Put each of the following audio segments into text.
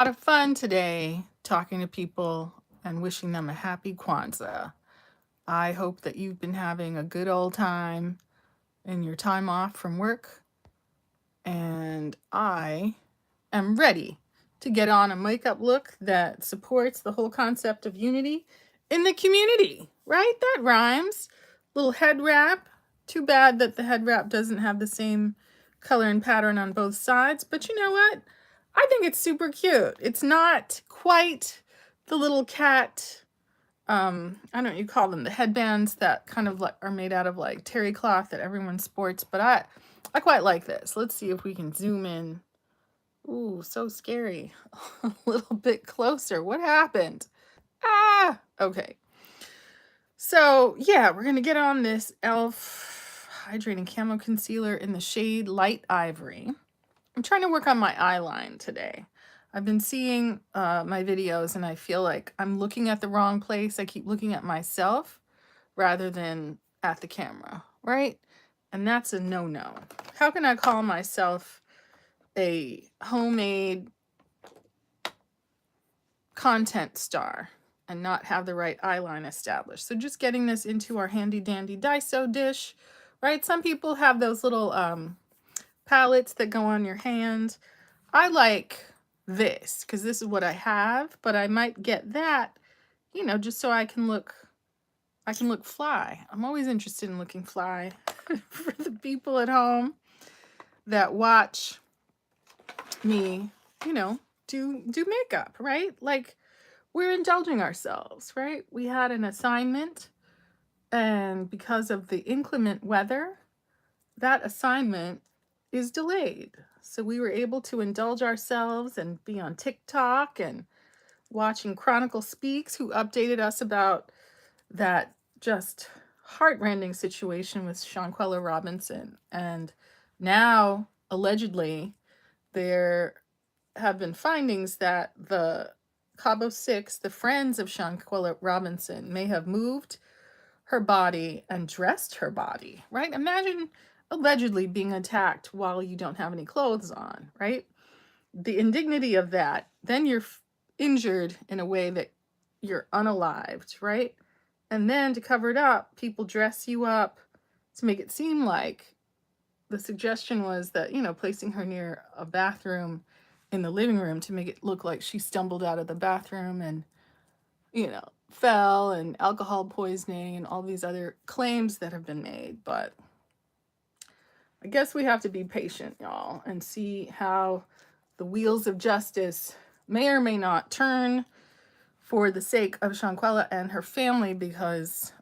Lot of fun today talking to people and wishing them a happy Kwanzaa. I hope that you've been having a good old time in your time off from work, and I am ready to get on a makeup look that supports the whole concept of unity in the community, right? That rhymes. Little head wrap. Too bad that the head wrap doesn't have the same color and pattern on both sides, but you know what? I think it's super cute. It's not quite the little cat, I don't know what you call them, the headbands that kind of like are made out of like terry cloth that everyone sports, but I quite like this. Let's see if we can zoom in. Ooh, so scary. A little bit closer. What happened? Ah, okay. So yeah, we're gonna get on this e.l.f. hydrating camo concealer in the shade Light Ivory. I'm trying to work on my eye line today. I've been seeing my videos and I feel like I'm looking at the wrong place. I keep looking at myself rather than at the camera, right? And that's a no-no. How can I call myself a homemade content star and not have the right eye line established? So just getting this into our handy dandy Daiso dish, right? Some people have those little palettes that go on your hand. I like this because this is what I have, but I might get that, just so I can look fly. I'm always interested in looking fly for the people at home that watch me, do makeup, right? Like we're indulging ourselves, right? We had an assignment, and because of the inclement weather, that assignment is delayed. So we were able to indulge ourselves and be on TikTok and watching Chronicle Speaks, who updated us about that just heartrending situation with Shanquella Robinson. And now, allegedly, there have been findings that the Cabo Six, the friends of Shanquella Robinson, may have moved her body and dressed her body, right? Imagine allegedly being attacked while you don't have any clothes on, right? The indignity of that, then you're injured in a way that you're unalived, right? And then to cover it up, people dress you up to make it seem like the suggestion was that, placing her near a bathroom in the living room to make it look like she stumbled out of the bathroom and, fell, and alcohol poisoning and all these other claims that have been made. But I guess we have to be patient, y'all, and see how the wheels of justice may or may not turn for the sake of Shanquella and her family, because,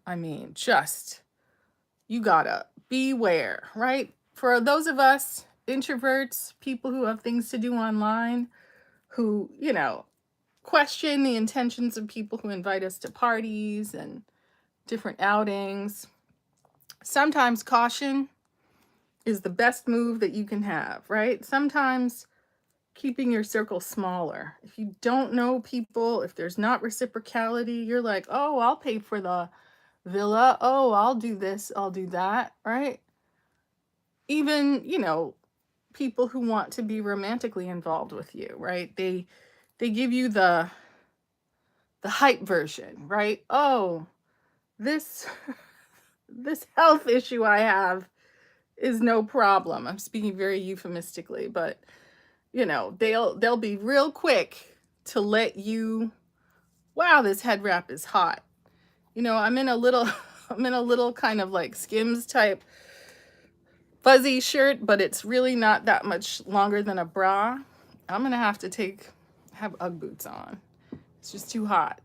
you gotta beware, right? For those of us introverts, people who have things to do online, who, question the intentions of people who invite us to parties and different outings, sometimes caution is the best move that you can have, right? Sometimes keeping your circle smaller. If you don't know people, if there's not reciprocality, you're like, oh, I'll pay for the villa. Oh, I'll do this, I'll do that, right? Even, people who want to be romantically involved with you, right? They give you the hype version, right? Oh, this this health issue I have is no problem. I'm speaking very euphemistically, but they'll be real quick to let you, wow, this head wrap is hot. I'm in a little I'm in a little kind of like Skims type fuzzy shirt, but it's really not that much longer than a bra. I'm gonna have to have Ugg boots on. It's just too hot.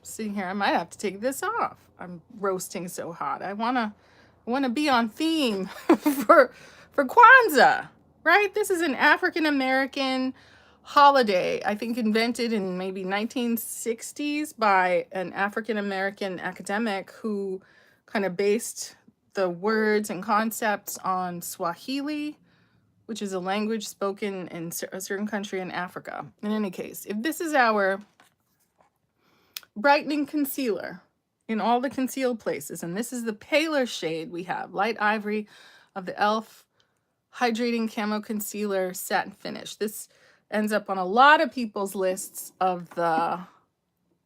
Sitting here, I might have to take this off. I'm roasting so hot. I wanna be on theme for Kwanzaa, right? This is an African American holiday, I think invented in maybe 1960s by an African American academic who kind of based the words and concepts on Swahili, which is a language spoken in a certain country in Africa. In any case, if this is our brightening concealer in all the concealed places, and this is the paler shade we have, Light Ivory of the e.l.f. Hydrating Camo Concealer Satin Finish. This ends up on a lot of people's lists of the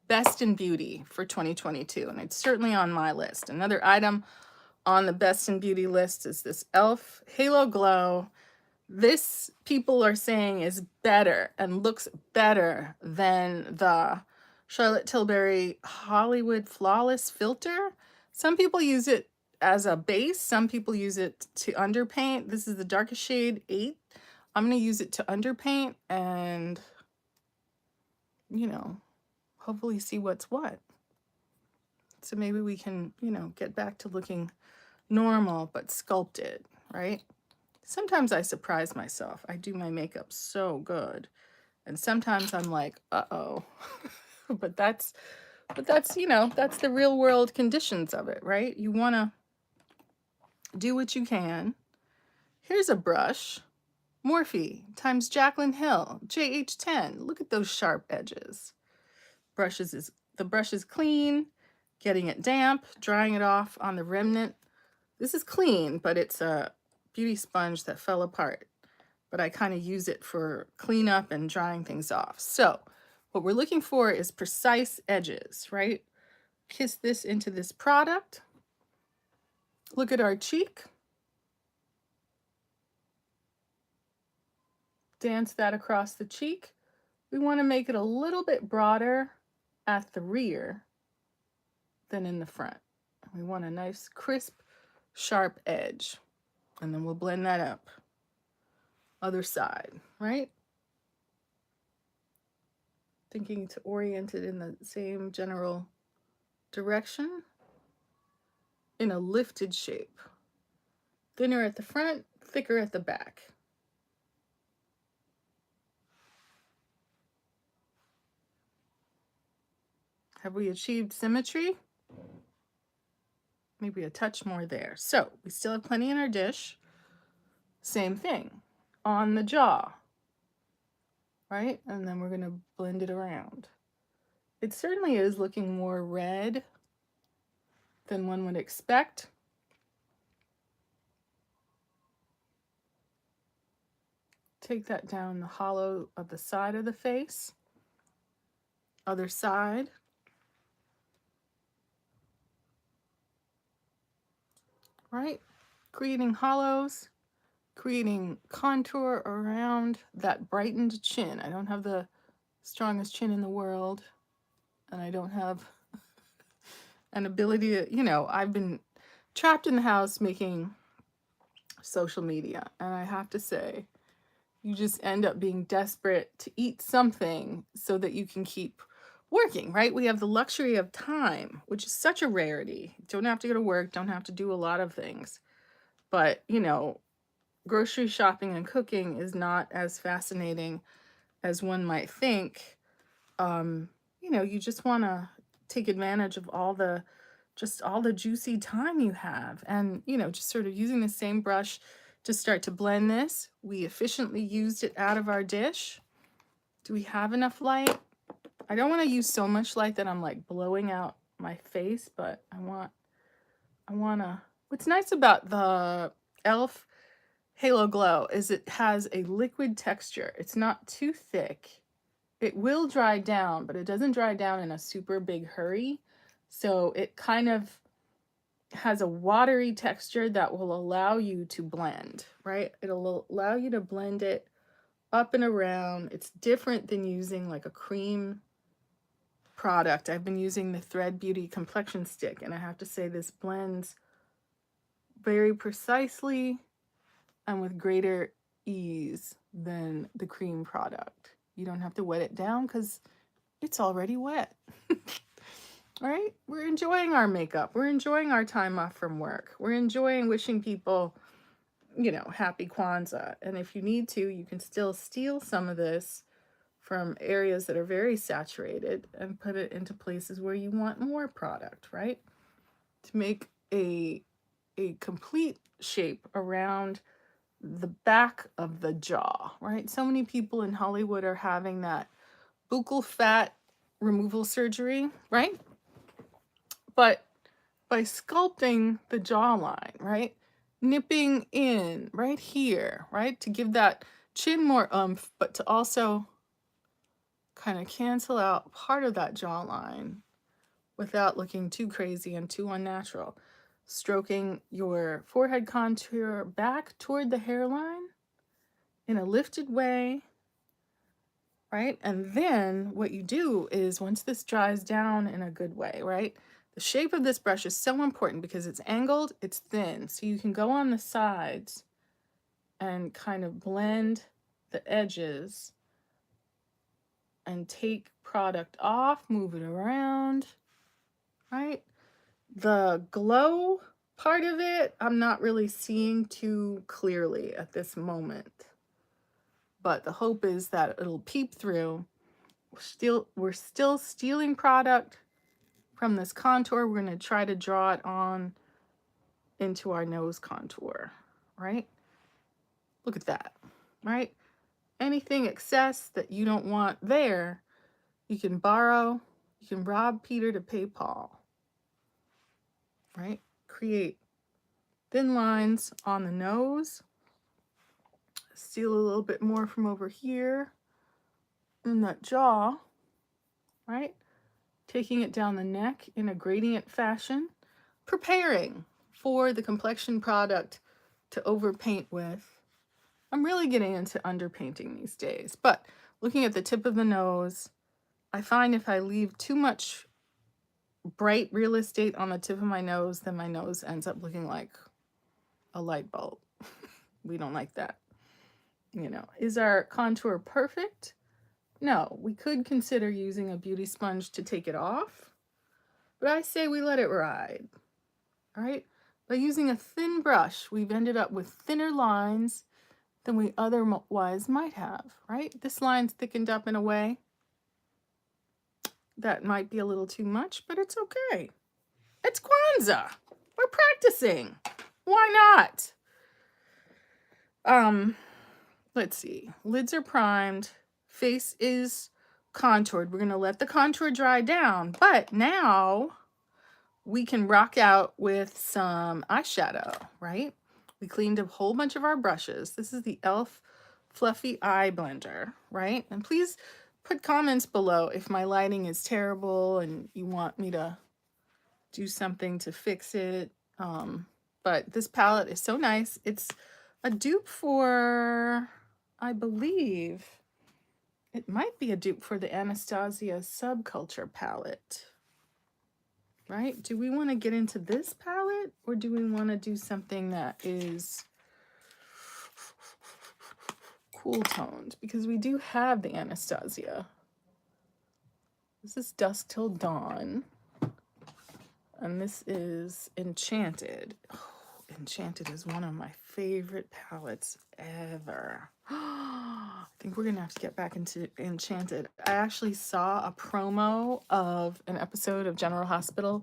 best in beauty for 2022, and it's certainly on my list. Another item on the best in beauty list is this e.l.f. Halo Glow. This, people are saying, is better and looks better than the Charlotte Tilbury Hollywood Flawless Filter. Some people use it as a base. Some people use it to underpaint. This is the darkest shade 8. I'm going to use it to underpaint and, you know, hopefully see what's what. So maybe we can, you know, get back to looking normal but sculpted, right? Sometimes I surprise myself. I do my makeup so good. And sometimes I'm like, uh-oh. but that's, you know, that's the real world conditions of it, right? You want to do what you can. Here's a brush. Morphe times Jaclyn Hill, JH10. Look at those sharp edges. The brush is clean, getting it damp, drying it off on the remnant. This is clean, but it's a beauty sponge that fell apart. But I kind of use it for cleanup and drying things off. So what we're looking for is precise edges, right? Kiss this into this product. Look at our cheek. Dance that across the cheek. We want to make it a little bit broader at the rear than in the front. We want a nice, crisp, sharp edge. And then we'll blend that up. Other side, right? Thinking to orient it in the same general direction in a lifted shape. Thinner at the front, thicker at the back. Have we achieved symmetry? Maybe a touch more there. So we still have plenty in our dish. Same thing on the jaw, right? And then we're going to blend it around. It certainly is looking more red than one would expect. Take that down the hollow of the side of the face. Other side. Right? Creating hollows, creating contour around that brightened chin. I don't have the strongest chin in the world, and I don't have an ability to, you know, I've been trapped in the house making social media, and I have to say, you just end up being desperate to eat something so that you can keep working, right? We have the luxury of time, which is such a rarity. Don't have to go to work, don't have to do a lot of things. But, you know, grocery shopping and cooking is not as fascinating as one might think. You know, you just want to take advantage of all the juicy time you have. And, you know, just sort of using the same brush to start to blend this. We efficiently used it out of our dish. Do we have enough light? I don't want to use so much light that I'm like blowing out my face, but I want to, what's nice about the e.l.f. Halo Glow is it has a liquid texture. It's not too thick. It will dry down, but it doesn't dry down in a super big hurry. So it kind of has a watery texture that will allow you to blend, right? It'll allow you to blend it up and around. It's different than using like a cream product. I've been using the Thread Beauty complexion stick, and I have to say this blends very precisely and with greater ease than the cream product. You don't have to wet it down because it's already wet. Right? We're enjoying our makeup. We're enjoying our time off from work. We're enjoying wishing people, you know, happy Kwanzaa. And if you need to, you can still steal some of this from areas that are very saturated and put it into places where you want more product, right? To make a complete shape around the back of the jaw, right? So many people in Hollywood are having that buccal fat removal surgery, right? But by sculpting the jawline, right? Nipping in right here, right? To give that chin more oomph, but to also kind of cancel out part of that jawline without looking too crazy and too unnatural. Stroking your forehead contour back toward the hairline in a lifted way, right? And then what you do is once this dries down in a good way, right? The shape of this brush is so important because it's angled, it's thin. So you can go on the sides and kind of blend the edges and take product off, move it around, right? The glow part of it, I'm not really seeing too clearly at this moment. But the hope is that it'll peep through. We're still stealing product from this contour. We're going to try to draw it on into our nose contour, right? Look at that, right? Anything excess that you don't want there, you can borrow, you can rob Peter to pay Paul, right? Create thin lines on the nose, steal a little bit more from over here in that jaw, right? Taking it down the neck in a gradient fashion, preparing for the complexion product to overpaint with. I'm really getting into underpainting these days, but looking at the tip of the nose, I find if I leave too much bright real estate on the tip of my nose, then my nose ends up looking like a light bulb. We don't like that. Is our contour perfect? No, we could consider using a beauty sponge to take it off, but I say we let it ride, all right? By using a thin brush, we've ended up with thinner lines than we otherwise might have, right? This line's thickened up in a way that might be a little too much, but it's okay. It's Kwanzaa. We're practicing. Why not? Let's see. Lids are primed. Face is contoured. We're going to let the contour dry down, but now we can rock out with some eyeshadow, right? We cleaned a whole bunch of our brushes. This is the e.l.f. Fluffy Eye Blender, right? And please put comments below if my lighting is terrible and you want me to do something to fix it. But this palette is so nice. It's a dupe for, I believe, it might be a dupe for the Anastasia Subculture palette. Right? Do we want to get into this palette or do we want to do something that is cool toned? Because we do have the Anastasia. This is Dusk Till Dawn. And this is Enchanted. Oh, Enchanted is one of my favorite palettes ever. I think we're going to have to get back into Enchanted. I actually saw a promo of an episode of General Hospital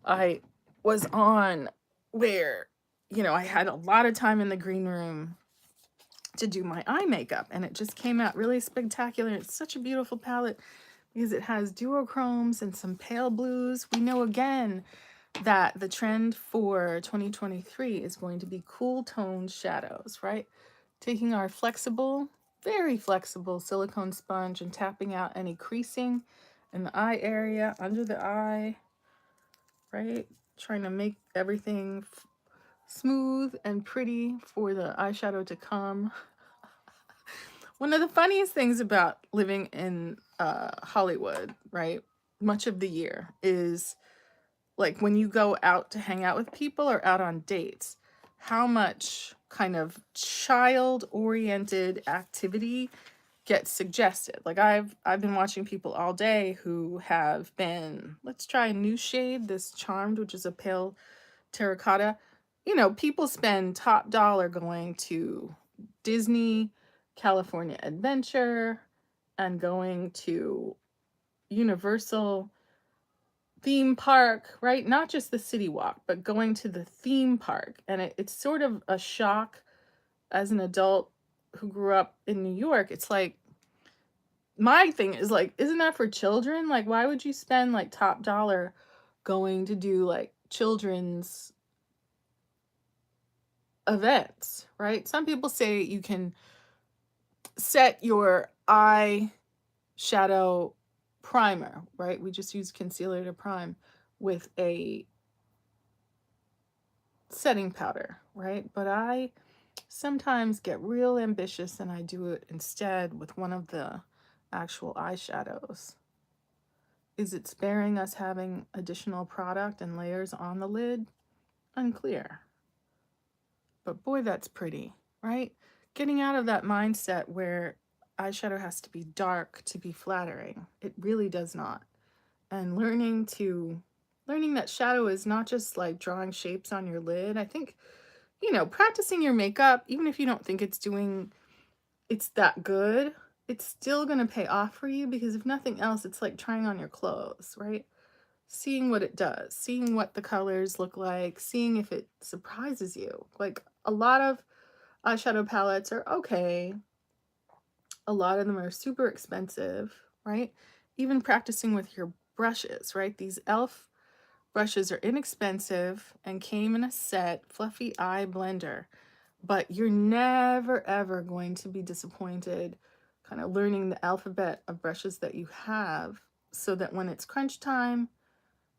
I was on where, I had a lot of time in the green room to do my eye makeup, and it just came out really spectacular. It's such a beautiful palette because it has duochromes and some pale blues. We know again that the trend for 2023 is going to be cool toned shadows, right? Taking our flexible, very flexible silicone sponge and tapping out any creasing in the eye area, under the eye, right? Trying to make everything smooth and pretty for the eyeshadow to come. One of the funniest things about living in Hollywood, right, much of the year is like when you go out to hang out with people or out on dates, how much kind of child-oriented activity gets suggested. Like I've been watching people all day who have been, let's try a new shade, this Charmed, which is a pale terracotta. People spend top dollar going to Disney, California Adventure, and going to Universal theme park, right? Not just the city walk, but going to the theme park. And it's sort of a shock as an adult who grew up in New York. It's like, my thing is like, isn't that for children? Like, why would you spend like top dollar going to do like children's events, right? Some people say you can set your eye shadow primer, right? We just use concealer to prime with a setting powder, right? But I sometimes get real ambitious and I do it instead with one of the actual eyeshadows. Is it sparing us having additional product and layers on the lid? Unclear. But boy, that's pretty, right? Getting out of that mindset where eyeshadow has to be dark to be flattering. It really does not. And learning that shadow is not just like drawing shapes on your lid. I think, practicing your makeup, even if you don't think it's that good, it's still going to pay off for you, because if nothing else, it's like trying on your clothes, right? Seeing what it does, seeing what the colors look like, seeing if it surprises you. Like, a lot of eyeshadow palettes are okay. A lot of them are super expensive, right? Even practicing with your brushes, right? These e.l.f. brushes are inexpensive and came in a set, fluffy eye blender. But you're never, ever going to be disappointed kind of learning the alphabet of brushes that you have, so that when it's crunch time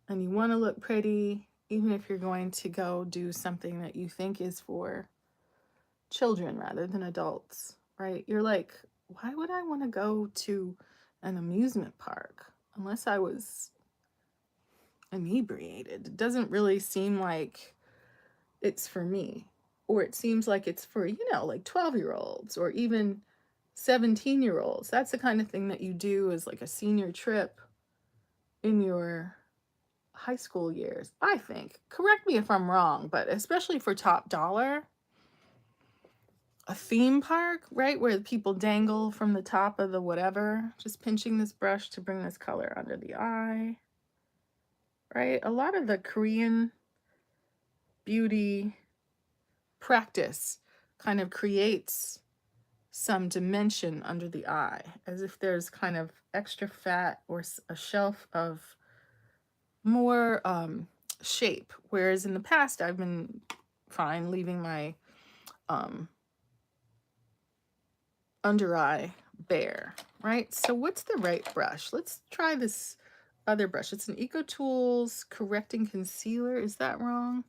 and you want to look pretty, even if you're going to go do something that you think is for children rather than adults, right? You're like, why would I want to go to an amusement park unless I was inebriated? It doesn't really seem like it's for me. Or it seems like it's for, like 12-year-olds or even 17-year-olds. That's the kind of thing that you do as like a senior trip in your high school years, I think. Correct me if I'm wrong, but especially for top dollar, a theme park, right, where people dangle from the top of the whatever, just pinching this brush to bring this color under the eye, right? A lot of the Korean beauty practice kind of creates some dimension under the eye, as if there's kind of extra fat or a shelf of more shape. Whereas in the past, I've been fine leaving my under eye bare, right? So what's the right brush? Let's try this other brush. It's an EcoTools Correcting Concealer. Is that wrong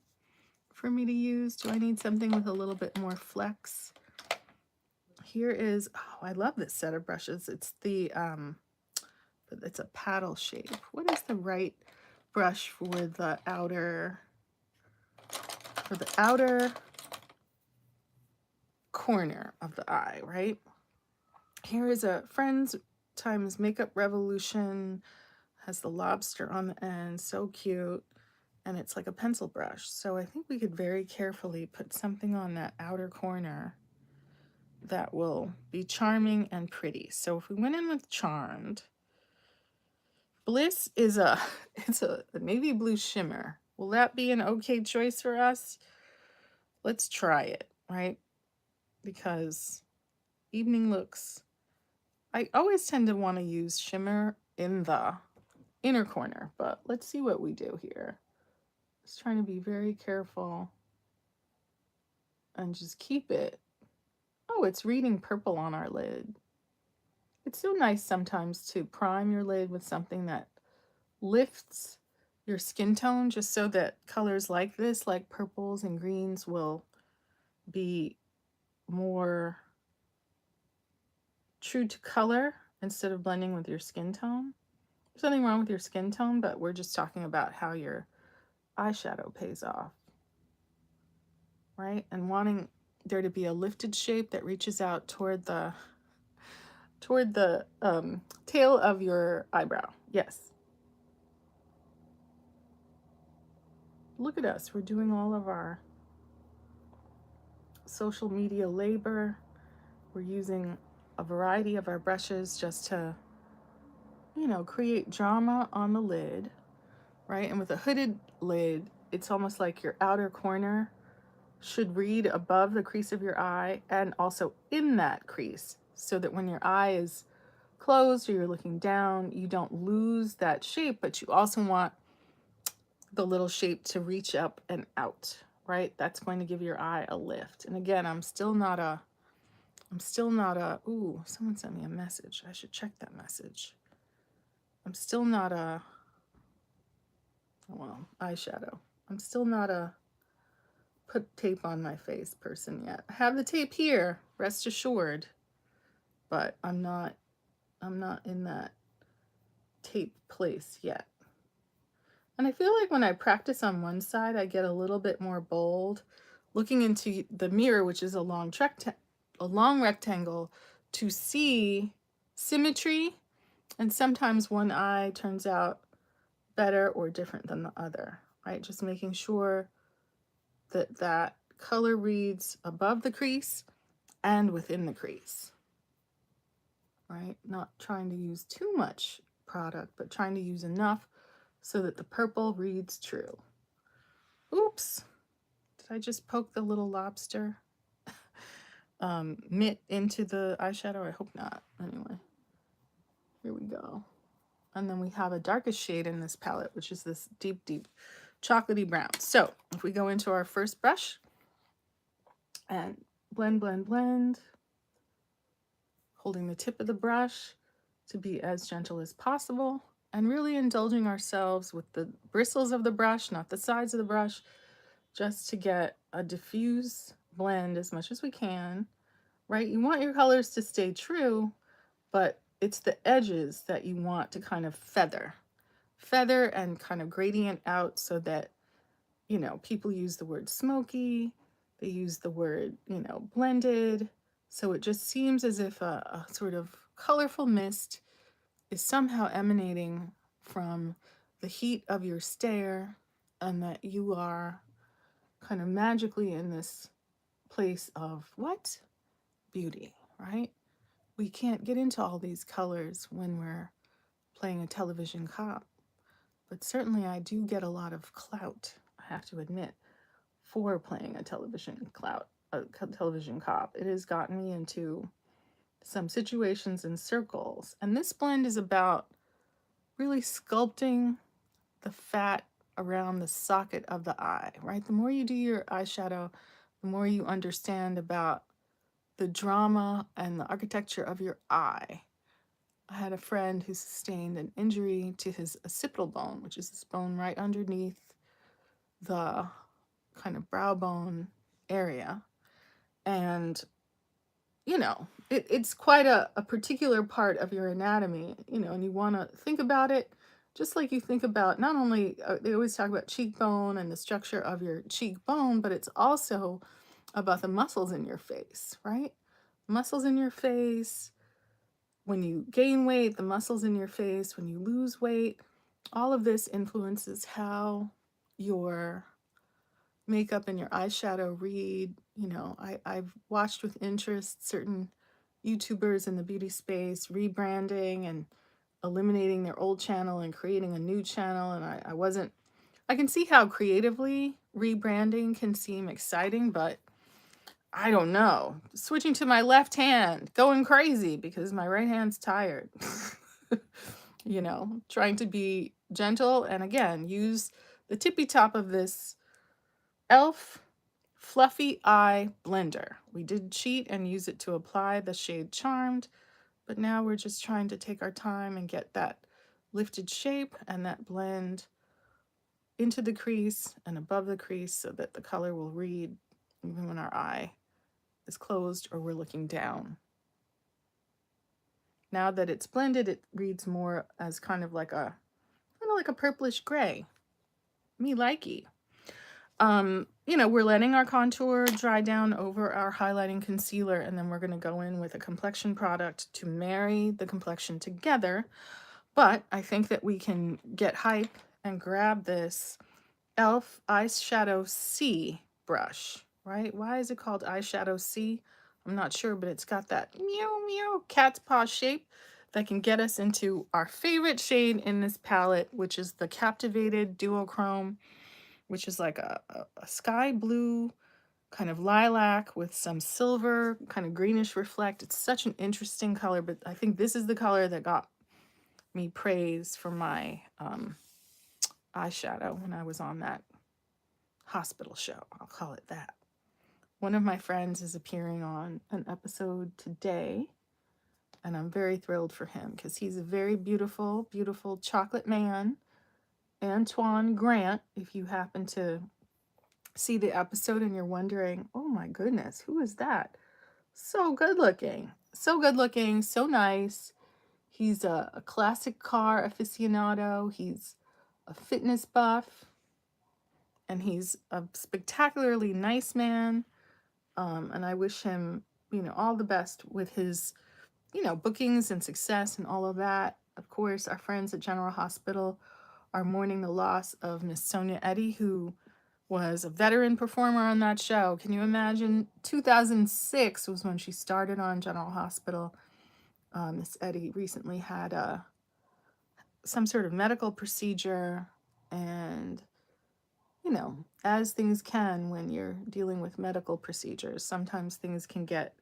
for me to use? Do I need something with a little bit more flex? Here is, oh, I love this set of brushes. It's it's a paddle shape. What is the right brush for the outer corner of the eye, right? Here is a Friends times Makeup Revolution, has the lobster on the end, so cute, and it's like a pencil brush. So I think we could very carefully put something on that outer corner that will be charming and pretty. So if we went in with Charmed, Bliss is it's a navy blue shimmer. Will that be an okay choice for us? Let's try it, right? Because evening looks, I always tend to want to use shimmer in the inner corner, but let's see what we do here. Just trying to be very careful and just keep it. Oh, it's reading purple on our lid. It's so nice sometimes to prime your lid with something that lifts your skin tone, just so that colors like this, like purples and greens, will be more true to color instead of blending with your skin tone. There's nothing wrong with your skin tone, but we're just talking about how your eyeshadow pays off, right? And wanting there to be a lifted shape that reaches out toward the tail of your eyebrow. Yes. Look at us. We're doing all of our social media labor. We're using a variety of our brushes just to, create drama on the lid, right? And with a hooded lid, it's almost like your outer corner should read above the crease of your eye and also in that crease, so that when your eye is closed or you're looking down, you don't lose that shape, but you also want the little shape to reach up and out, right? That's going to give your eye a lift. And again, I'm still not a I'm still not a, ooh, someone sent me a message. I should check that message. I'm still not a, well, eyeshadow. I'm still not a put tape on my face person yet. I have the tape here, rest assured, but I'm not in that tape place yet. And I feel like when I practice on one side, I get a little bit more bold, looking into the mirror, which is a long rectangle, to see symmetry. And sometimes one eye turns out better or different than the other, right? Just making sure that that color reads above the crease and within the crease, right? Not trying to use too much product, but trying to use enough so that the purple reads true. Oops, did I just poke the little lobster mitt into the eyeshadow? I hope not. Anyway, here we go. And then we have a darkest shade in this palette, which is this deep, deep chocolatey brown. So if we go into our first brush and blend, blend, blend, holding the tip of the brush to be as gentle as possible, and really indulging ourselves with the bristles of the brush, not the sides of the brush, just to get a diffuse blend as much as we can, right? You want your colors to stay true, but it's the edges that you want to kind of feather and kind of gradient out so that, you know, people use the word smoky, they use the word, you know, blended. So it just seems as if a sort of colorful mist is somehow emanating from the heat of your stare, and that you are kind of magically in this place of what? Beauty, right? We can't get into all these colors when we're playing a television cop, but certainly I do get a lot of clout, I have to admit, for playing a television cop. It has gotten me into some situations and circles, and this blend is about really sculpting the fat around the socket of the eye, right? The more you do your eyeshadow, the more you understand about the drama and the architecture of your eye. I had a friend who sustained an injury to his occipital bone, which is this bone right underneath the kind of brow bone area. And, you know, it's quite a particular part of your anatomy, you know, and you want to think about it just like you think about not only, they always talk about cheekbone and the structure of your cheekbone, but it's also about the muscles in your face, right? Muscles in your face, when you gain weight, the muscles in your face, when you lose weight, all of this influences how your makeup and your eyeshadow read. You know, I've watched with interest certain YouTubers in the beauty space rebranding and eliminating their old channel and creating a new channel. And I can see how creatively rebranding can seem exciting, but I don't know. Switching to my left hand, going crazy because my right hand's tired. You know, trying to be gentle and again, use the tippy top of this e.l.f. Fluffy Eye Blender. We did cheat and use it to apply the shade Charmed, but now we're just trying to take our time and get that lifted shape and that blend into the crease and above the crease so that the color will read even when our eye is closed or we're looking down. Now that it's blended, it reads more as kind of like a purplish gray. Me likey. You know, we're letting our contour dry down over our highlighting concealer, and then we're going to go in with a complexion product to marry the complexion together. But I think that we can get hype and grab this e.l.f. Eyeshadow C brush, right? Why is it called Eyeshadow C? I'm not sure, but it's got that meow meow cat's paw shape that can get us into our favorite shade in this palette, which is the Captivated Duochrome, which is like a sky blue kind of lilac with some silver, kind of greenish reflect. It's such an interesting color, but I think this is the color that got me praise for my eyeshadow when I was on that hospital show. I'll call it that. One of my friends is appearing on an episode today, and I'm very thrilled for him because he's a very beautiful, beautiful chocolate man. Antoine Grant, if you happen to see the episode and you're wondering, oh my goodness, who is that? So good looking. So good looking, so nice. He's a classic car aficionado. He's a fitness buff. And he's a spectacularly nice man. And I wish him, all the best with his, bookings and success and all of that. Of course, our friends at General Hospital are mourning the loss of Miss Sonia Eddy, who was a veteran performer on that show. Can you imagine? 2006 was when she started on General Hospital. Miss Eddy recently had some sort of medical procedure, and as things can when you're dealing with medical procedures, sometimes things can get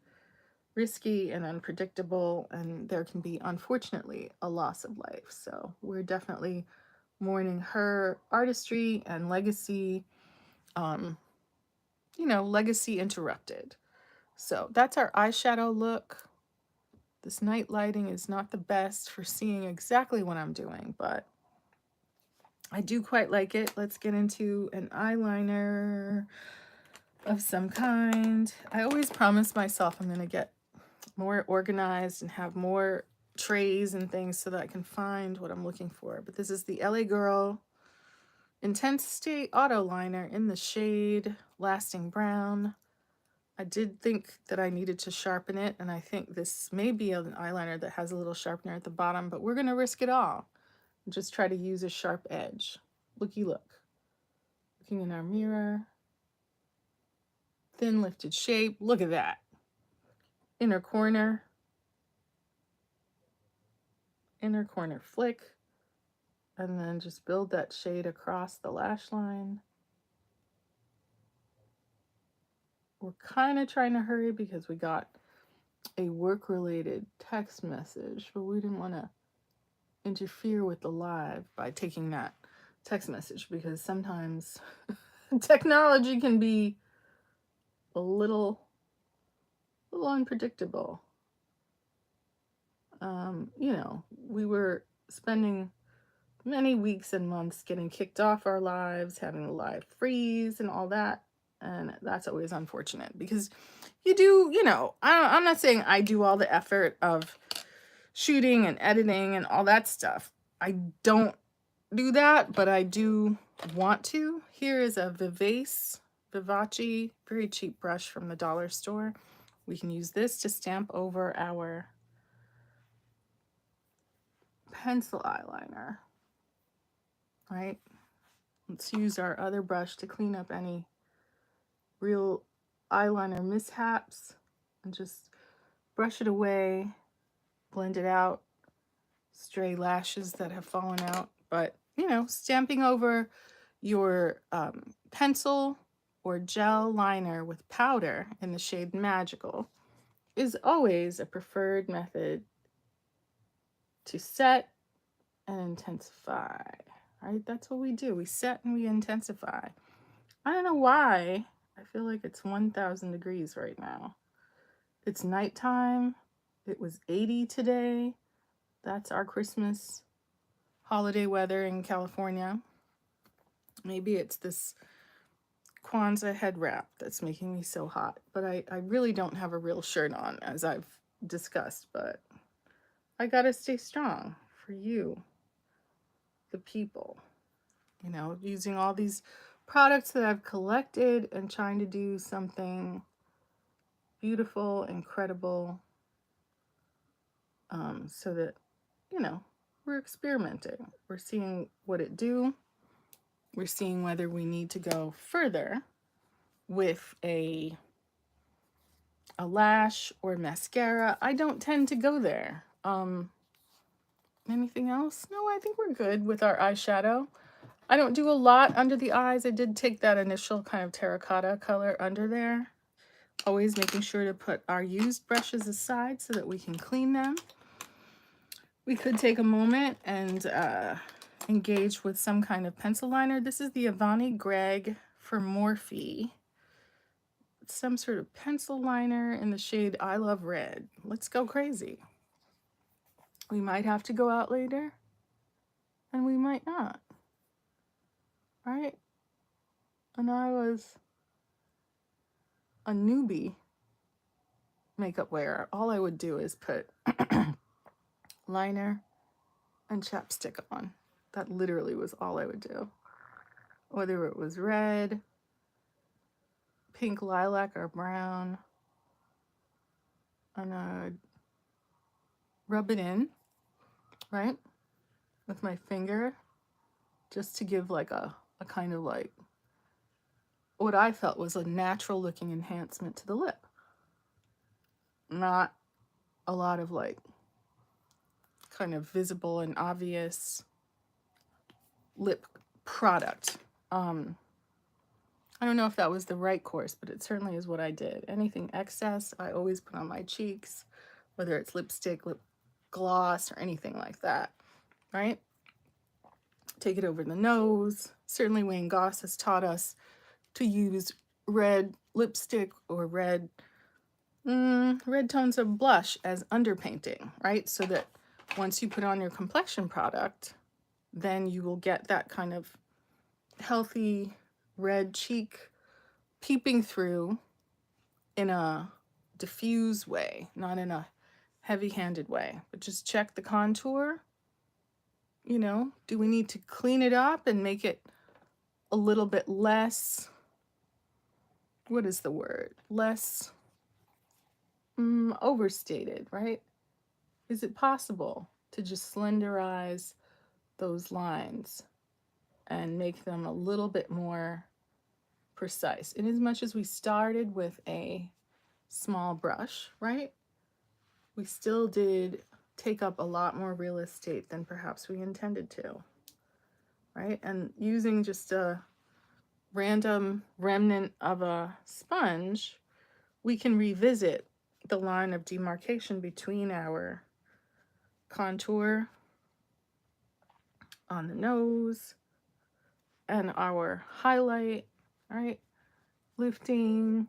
risky and unpredictable, and there can be, unfortunately, a loss of life. So we're definitely mourning her artistry and legacy, legacy interrupted. So that's our eyeshadow look. This night lighting is not the best for seeing exactly what I'm doing, but I do quite like it. Let's get into an eyeliner of some kind. I always promise myself I'm going to get more organized and have more trays and things so that I can find what I'm looking for. But this is the LA Girl Intense Stay Auto Liner in the shade Lasting Brown. I did think that I needed to sharpen it, and I think this may be an eyeliner that has a little sharpener at the bottom, but we're going to risk it all. Just try to use a sharp edge. Looky look. Looking in our mirror. Thin lifted shape. Look at that. Inner corner. Inner corner flick. And then just build that shade across the lash line. We're kind of trying to hurry because we got a work-related text message, but we didn't want to interfere with the live by taking that text message because sometimes technology can be a little unpredictable. We were spending many weeks and months getting kicked off our lives, having a live freeze and all that. And that's always unfortunate because you do, I'm not saying I do all the effort of shooting and editing and all that stuff. I don't do that, but I do want to. Here is a Vivace, very cheap brush from the dollar store. We can use this to stamp over our pencil eyeliner, right? Let's use our other brush to clean up any real eyeliner mishaps and just brush it away, blend it out, stray lashes that have fallen out. But, stamping over your pencil or gel liner with powder in the shade Magical is always a preferred method to set and intensify, right? That's what we do. We set and we intensify. I don't know why. I feel like it's 1,000 degrees right now. It's nighttime. It was 80 today. That's our Christmas holiday weather in California. Maybe it's this Kwanzaa head wrap that's making me so hot. But I really don't have a real shirt on, as I've discussed. But I gotta stay strong for you, the people. Using all these products that I've collected and trying to do something beautiful, incredible, so that, we're experimenting. We're seeing what it do. We're seeing whether we need to go further with a lash or mascara. I don't tend to go there. Anything else? No, I think we're good with our eyeshadow. I don't do a lot under the eyes. I did take that initial kind of terracotta color under there. Always making sure to put our used brushes aside so that we can clean them. We could take a moment and engage with some kind of pencil liner. This is the Avani Gregg for Morphe some sort of pencil liner in the shade I Love Red. Let's go crazy. We might have to go out later, and we might not, right? And I was a newbie makeup wearer. All I would do is put liner and chapstick on. That literally was all I would do. Whether it was red, pink lilac, or brown, and I'd rub it in, right, with my finger, just to give like a kind of like what I felt was a natural looking enhancement to the lip. Not a lot of like kind of visible and obvious lip product. I don't know if that was the right course, but it certainly is what I did. Anything excess, I always put on my cheeks, whether it's lipstick, lip gloss, or anything like that, right? Take it over the nose. Certainly Wayne Goss has taught us to use red lipstick or red tones of blush as underpainting, right? So that once you put on your complexion product, then you will get that kind of healthy red cheek peeping through in a diffuse way, not in a heavy-handed way. But just check the contour. You know, do we need to clean it up and make it a little bit less, what is the word? Less overstated, right? Is it possible to just slenderize those lines and make them a little bit more precise? In as much as we started with a small brush, right? We still did take up a lot more real estate than perhaps we intended to, right? And using just a random remnant of a sponge, we can revisit the line of demarcation between our contour on the nose and our highlight, right? Lifting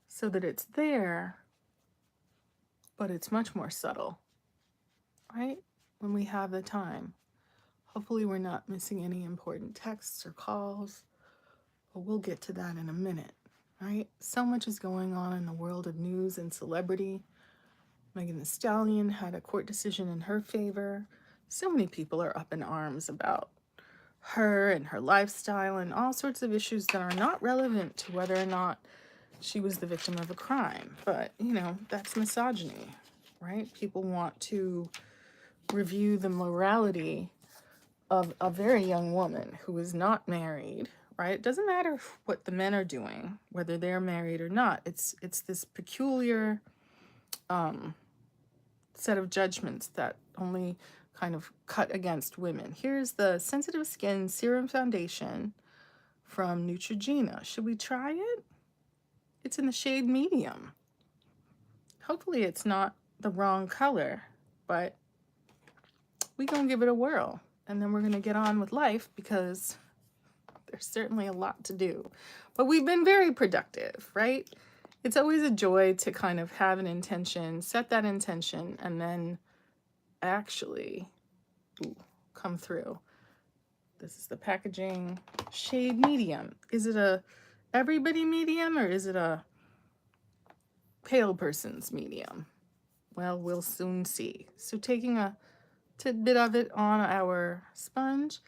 so that it's there, but it's much more subtle, right? When we have the time. Hopefully we're not missing any important texts or calls, but we'll get to that in a minute, right? So much is going on in the world of news and celebrity. Megan Thee Stallion had a court decision in her favor. So many people are up in arms about her and her lifestyle and all sorts of issues that are not relevant to whether or not she was the victim of a crime. But, you know, that's misogyny, right? People want to review the morality of a very young woman who is not married, right? It doesn't matter what the men are doing, whether they're married or not. It's this peculiar set of judgments that only kind of cut against women. Here's the Sensitive Skin Serum Foundation from Neutrogena. Should we try it? It's in the shade medium. Hopefully it's not the wrong color, but we're gonna give it a whirl. And then we're gonna get on with life because there's certainly a lot to do. But we've been very productive, right? It's always a joy to kind of have an intention, set that intention, and then actually come through. This is the packaging. Shade medium. Is it a everybody medium or is it a pale person's medium? Well, we'll soon see. So taking a tidbit of it on our sponge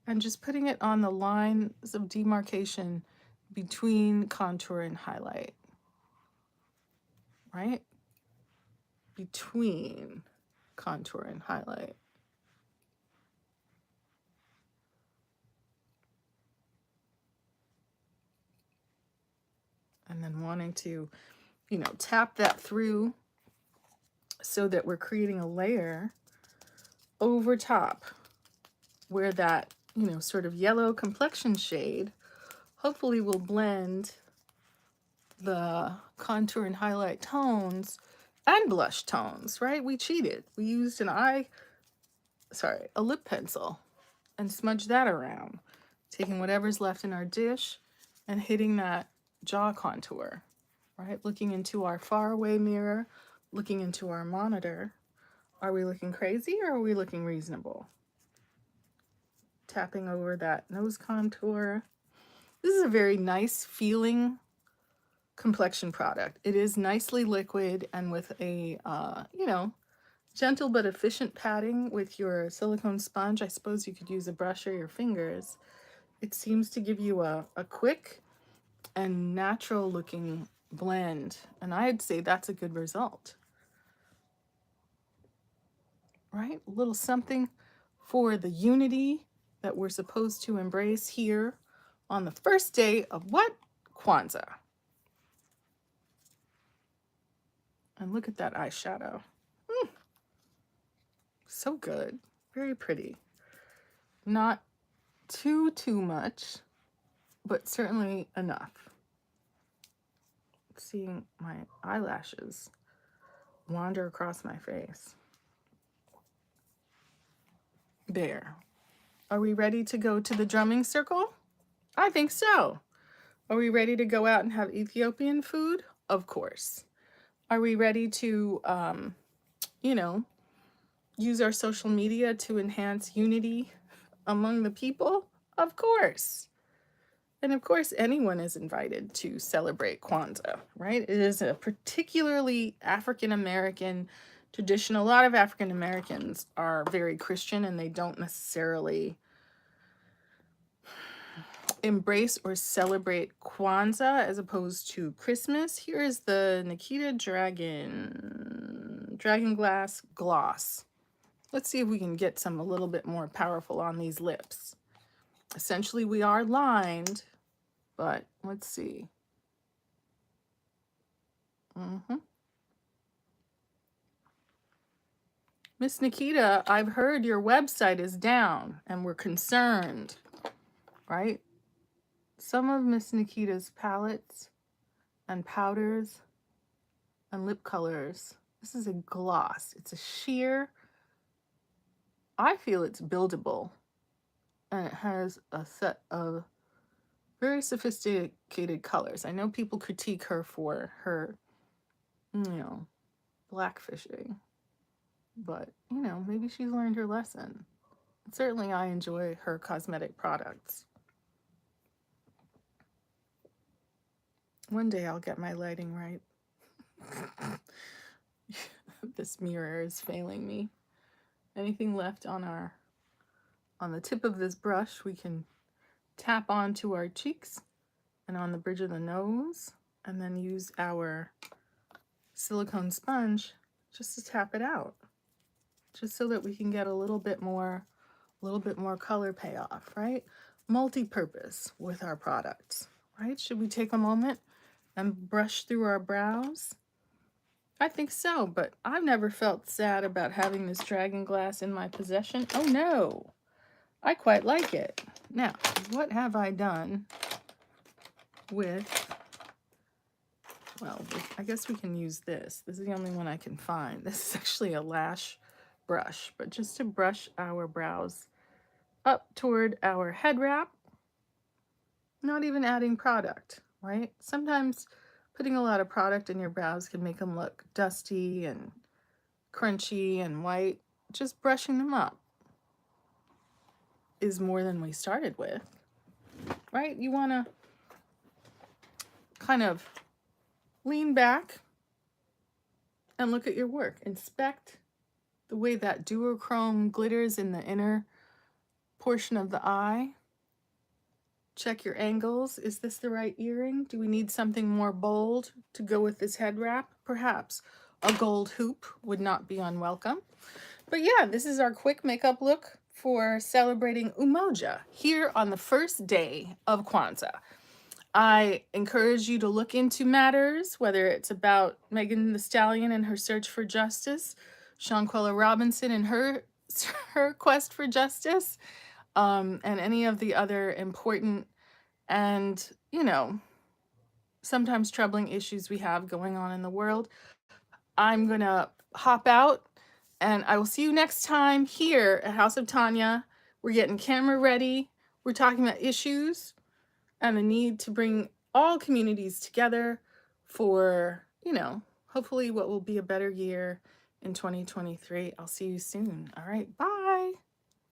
and just putting it on the lines of demarcation between contour and highlight, right? Between contour and highlight. And then wanting to, you know, tap that through so that we're creating a layer over top where that, you know, sort of yellow complexion shade hopefully will blend the contour and highlight tones and blush tones, right? We cheated. We used a lip pencil and smudged that around, taking whatever's left in our dish and hitting that jaw contour, right? Looking into our faraway mirror, looking into our monitor. Are we looking crazy or are we looking reasonable? Tapping over that nose contour. This is a very nice feeling complexion product. It is nicely liquid and with a, gentle but efficient patting with your silicone sponge. I suppose you could use a brush or your fingers. It seems to give you a quick and natural looking blend. And I'd say that's a good result, right? A little something for the unity that we're supposed to embrace here on the first day of what? Kwanzaa. And look at that eyeshadow. So good. Very pretty. Not too much, but certainly enough. Seeing my eyelashes wander across my face. There. Are we ready to go to the drumming circle? I think so. Are we ready to go out and have Ethiopian food? Of course. Are we ready to, use our social media to enhance unity among the people? Of course. And of course, anyone is invited to celebrate Kwanzaa, right? It is a particularly African American tradition. A lot of African Americans are very Christian and they don't necessarily embrace or celebrate Kwanzaa as opposed to Christmas. Here is the Nikita Dragon Glass Gloss. Let's see if we can get some a little bit more powerful on these lips. Essentially, we are lined, but let's see. Miss Nikita, I've heard your website is down and we're concerned, right? Some of Miss Nikita's palettes and powders and lip colors. This is a gloss. It's a sheer. I feel it's buildable. And it has a set of very sophisticated colors. I know people critique her for her, blackfishing. But, maybe she's learned her lesson. Certainly I enjoy her cosmetic products. One day I'll get my lighting right. This mirror is failing me. Anything left on the tip of this brush, we can tap onto our cheeks and on the bridge of the nose, and then use our silicone sponge just to tap it out, just so that we can get a little bit more color payoff, right? Multi-purpose with our products, right? Should we take a moment and brush through our brows? I think so, but I've never felt sad about having this dragon glass in my possession. Oh no, I quite like it. Now, what have I done with, well, I guess we can use this. This is the only one I can find. This is actually a lash brush, but just to brush our brows up toward our head wrap, not even adding product, right? Sometimes putting a lot of product in your brows can make them look dusty and crunchy and white. Just brushing them up is more than we started with, right? You want to kind of lean back and look at your work. Inspect the way that duochrome glitters in the inner portion of the eye. Check your angles. Is this the right earring? Do we need something more bold to go with this head wrap? Perhaps a gold hoop would not be unwelcome. But yeah, this is our quick makeup look for celebrating Umoja here on the first day of Kwanzaa. I encourage you to look into matters, whether it's about Megan Thee Stallion and her search for justice, Shanquella Robinson and her quest for justice, and any of the other important and, sometimes troubling issues we have going on in the world. I'm going to hop out and I will see you next time here at House of Tanya. We're getting camera ready. We're talking about issues and the need to bring all communities together for, hopefully what will be a better year in 2023. I'll see you soon. All right. Bye.